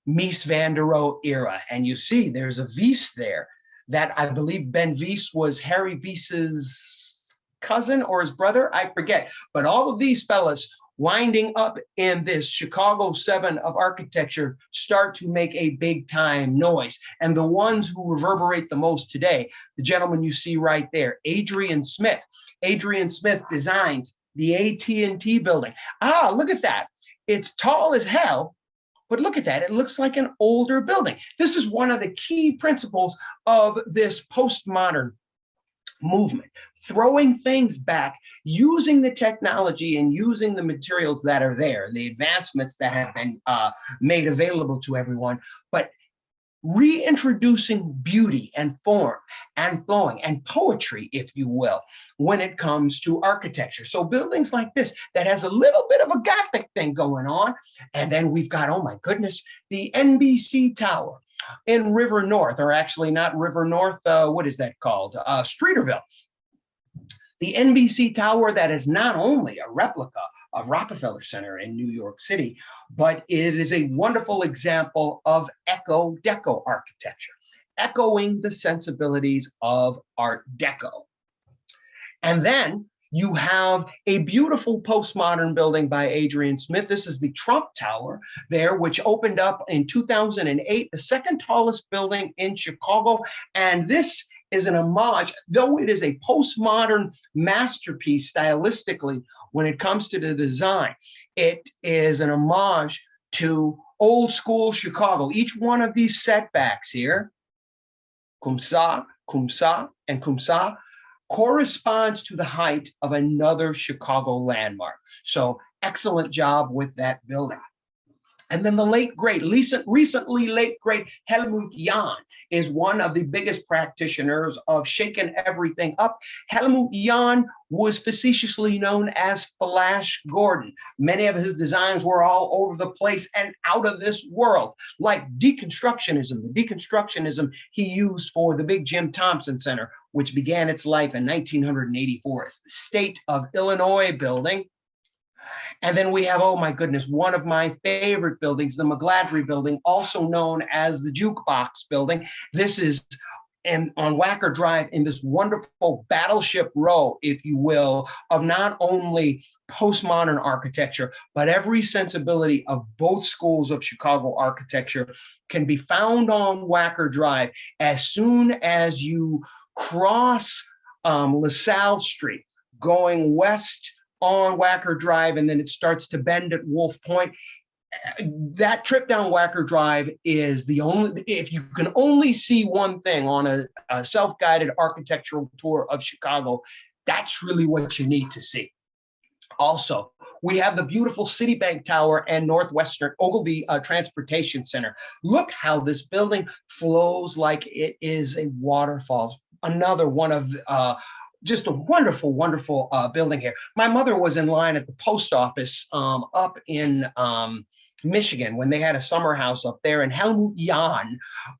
Mies van der Rohe era. And you see there's a Mies there that I believe Ben Mies was Harry Wies's cousin or his brother, I forget. But all of these fellas winding up in this Chicago Seven of architecture start to make a big time noise. And the ones who reverberate the most today, the gentleman you see right there, Adrian Smith. Adrian Smith designs the AT&T building. Ah, look at that. It's tall as hell, but look at that. It looks like an older building. This is one of the key principles of this postmodern movement, throwing things back, using the technology and using the materials that are there, the advancements that have been made available to everyone, but reintroducing beauty and form and flowing and poetry, if you will, when it comes to architecture. So buildings like this that has a little bit of a Gothic thing going on. And then we've got, oh my goodness, the NBC Tower in River North, or actually not River North, what is that called? Streeterville. The NBC Tower that is not only a replica of Rockefeller Center in New York City, but it is a wonderful example of Eco Deco architecture, echoing the sensibilities of Art Deco. And then You have a beautiful postmodern building by Adrian Smith. This is the Trump Tower there, which opened up in 2008, the second tallest building in Chicago. And this is an homage, though it is a postmodern masterpiece stylistically when it comes to the design. It is an homage to old school Chicago. Each one of these setbacks here, comme ça, and comme ça, corresponds to the height of another Chicago landmark. So excellent job with that building. And then the late great, recently late great Helmut Jahn is one of the biggest practitioners of shaking everything up. Helmut Jahn was facetiously known as Flash Gordon. Many of his designs were all over the place and out of this world, like deconstructionism. The deconstructionism he used for the big Jim Thompson Center, which began its life in 1984 as the State of Illinois building. And then we have, oh my goodness, one of my favorite buildings, the McGladrey Building, also known as the Jukebox Building. This is on Wacker Drive in this wonderful battleship row, if you will, of not only postmodern architecture, but every sensibility of both schools of Chicago architecture can be found on Wacker Drive. As soon as you cross LaSalle Street, going west on Wacker Drive, and then it starts to bend at Wolf Point. That trip down Wacker Drive is the only, if you can only see one thing on a self-guided architectural tour of Chicago, that's really what you need to see. Also, we have the beautiful Citibank Tower and Northwestern Ogilvy Transportation Center. Look how this building flows like it is a waterfall. Another one of just a wonderful, wonderful building here. My mother was in line at the post office up in Michigan when they had a summer house up there, and Helmut Jahn,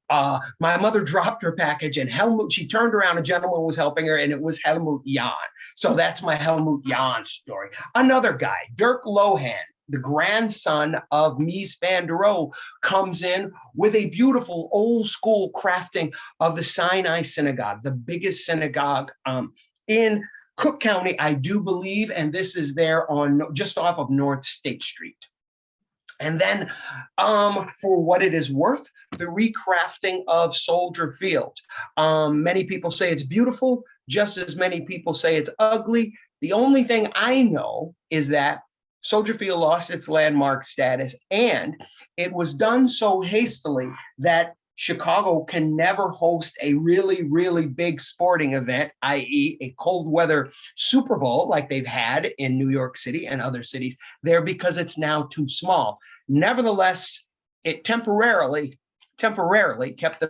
my mother dropped her package and she turned around, a gentleman was helping her, and it was Helmut Jahn. So that's my Helmut Jahn story. Another guy, Dirk Lohan, the grandson of Mies van der Rohe, comes in with a beautiful old school crafting of the Sinai Synagogue, the biggest synagogue in Cook County, I do believe, and this is there on just off of North State Street. And then for what it is worth, the recrafting of Soldier Field. Many people say it's beautiful, just as many people say it's ugly. The only thing I know is that Soldier Field lost its landmark status, and it was done so hastily that Chicago can never host a really, really big sporting event, i.e. a cold weather Super Bowl like they've had in New York City and other cities there, because it's now too small. Nevertheless, it temporarily kept the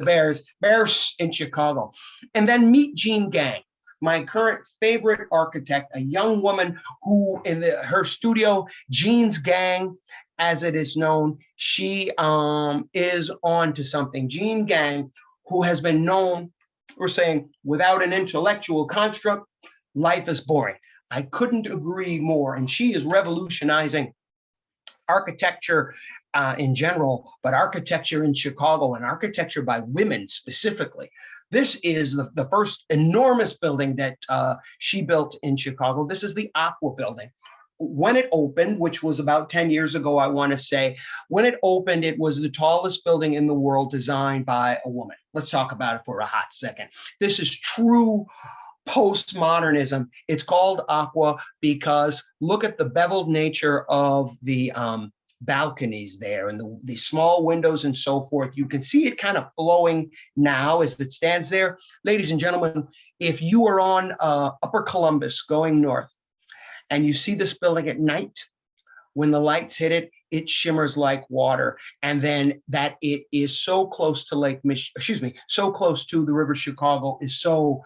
Bears in Chicago. And then meet Jeanne Gang, my current favorite architect, a young woman who in her studio, Jeanne's Gang, as it is known, she is on to something. Jeanne Gang, who has been known, we're saying, without an intellectual construct, life is boring. I couldn't agree more. And she is revolutionizing architecture in general, but architecture in Chicago and architecture by women specifically. This is the first enormous building that she built in Chicago. This is the Aqua Building. When it opened, which was about 10 years ago, I want to say, when it opened, it was the tallest building in the world designed by a woman. Let's talk about it for a hot second. This is true postmodernism. It's called Aqua because look at the beveled nature of the balconies there and the small windows and so forth. You can see it kind of flowing now as it stands there. Ladies and gentlemen, if you are on Upper Columbus going north, and you see this building at night, when the lights hit it, it shimmers like water. And then that it is so close to so close to the River Chicago is so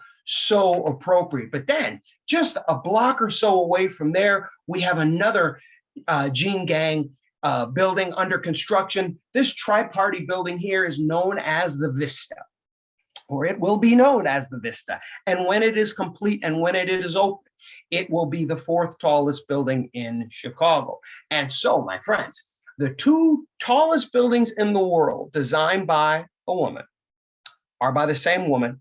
appropriate. But then just a block or so away from there, we have another Jeanne Gang building under construction. This tri-party building here is known as the Vista, or it will be known as the Vista. And when it is complete and when it is open, it will be the fourth tallest building in Chicago. And so, my friends, the two tallest buildings in the world designed by a woman are by the same woman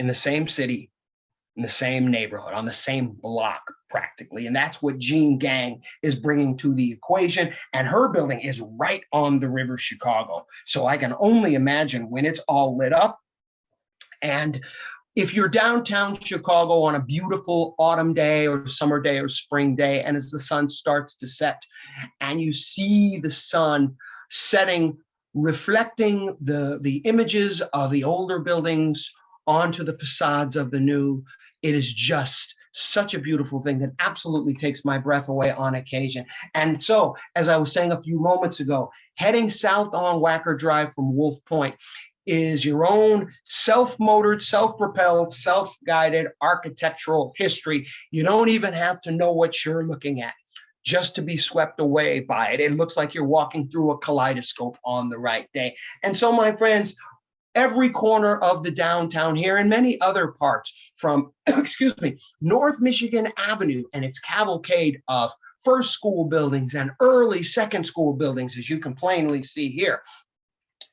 in the same city, in the same neighborhood, on the same block. practically. And that's what Jeanne Gang is bringing to the equation. And her building is right on the River Chicago. So I can only imagine when it's all lit up. And if you're downtown Chicago on a beautiful autumn day or summer day or spring day, and as the sun starts to set and you see the sun setting, reflecting the images of the older buildings onto the facades of the new, it is just such a beautiful thing that absolutely takes my breath away on occasion. And so, as I was saying a few moments ago, heading south on Wacker Drive from Wolf Point is your own self-motored, self-propelled, self-guided architectural history. You don't even have to know what you're looking at just to be swept away by it. It looks like you're walking through a kaleidoscope on the right day. And so, my friends, every corner of the downtown here and many other parts from, excuse me, North Michigan Avenue and its cavalcade of first school buildings and early second school buildings, as you can plainly see here,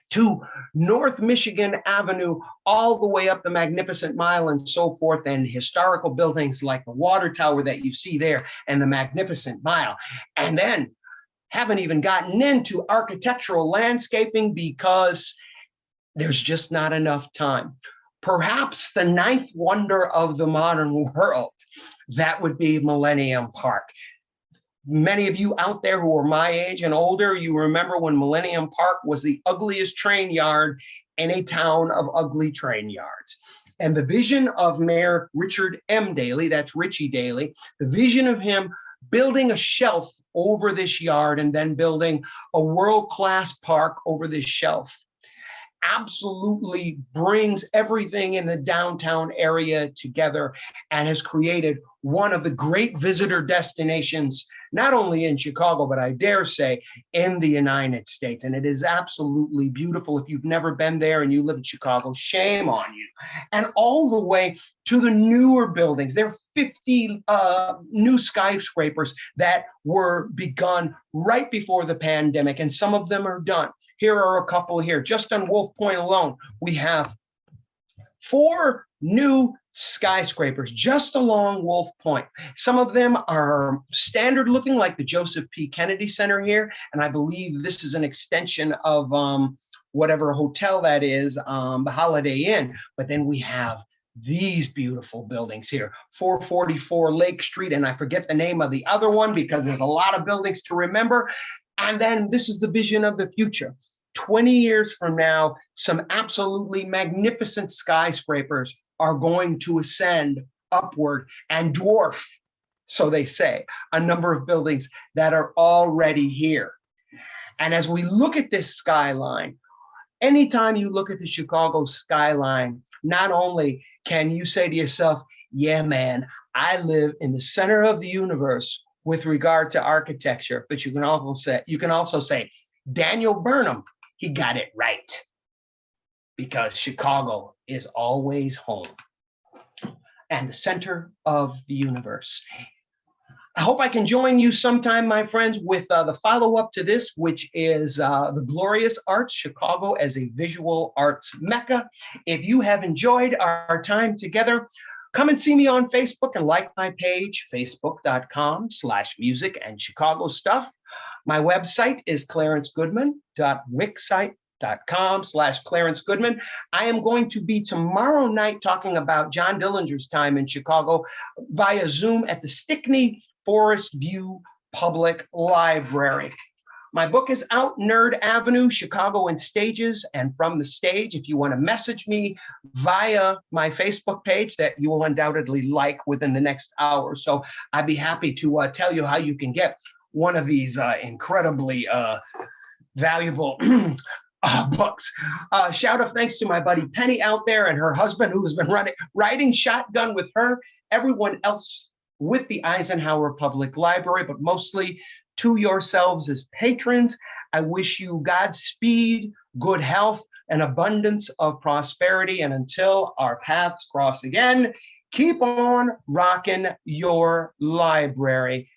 to North Michigan Avenue, all the way up the Magnificent Mile and so forth, and historical buildings like the Water Tower that you see there and the Magnificent Mile. And then haven't even gotten into architectural landscaping because there's just not enough time. Perhaps the ninth wonder of the modern world, that would be Millennium Park. Many of you out there who are my age and older, you remember when Millennium Park was the ugliest train yard in a town of ugly train yards. And the vision of Mayor Richard M. Daley, that's Richie Daley, the vision of him building a shelf over this yard and then building a world-class park over this shelf absolutely brings everything in the downtown area together and has created one of the great visitor destinations, not only in Chicago, but I dare say in the United States. And it is absolutely beautiful. If you've never been there and you live in Chicago, shame on you. And all the way to the newer buildings. There are 50 new skyscrapers that were begun right before the pandemic, and some of them are done. Here are a couple here. Just on Wolf Point alone, we have 4 new skyscrapers just along Wolf Point. Some of them are standard looking, like the Joseph P. Kennedy Center here. And I believe this is an extension of whatever hotel that is, the Holiday Inn. But then we have these beautiful buildings here, 444 Lake Street. And I forget the name of the other one because there's a lot of buildings to remember. And then this is the vision of the future. 20 years from now, some absolutely magnificent skyscrapers are going to ascend upward and dwarf, so they say, a number of buildings that are already here. And as we look at this skyline, anytime you look at the Chicago skyline, not only can you say to yourself, yeah, man, I live in the center of the universe with regard to architecture, but you can also say, Daniel Burnham, he got it right, because Chicago is always home and the center of the universe. I hope I can join you sometime, my friends, with the follow-up to this, which is The Glorious Arts, Chicago as a Visual Arts Mecca. If you have enjoyed our time together, come and see me on Facebook and like my page, facebook.com/music and Chicago stuff. My website is clarencegoodman.wixsite.com/Clarence Goodman. I am going to be tomorrow night talking about John Dillinger's time in Chicago via Zoom at the Stickney Forest View Public Library. My book is out, Nerd Avenue, Chicago in Stages and from the Stage. If you want to message me via my Facebook page that you will undoubtedly like within the next hour or so, I'd be happy to tell you how you can get one of these incredibly valuable books. Shout out thanks to my buddy Penny out there and her husband, who has been riding shotgun with her, everyone else with the Eisenhower Public Library, but mostly to yourselves as patrons. I wish you Godspeed, good health, and abundance of prosperity. And until our paths cross again, keep on rocking your library.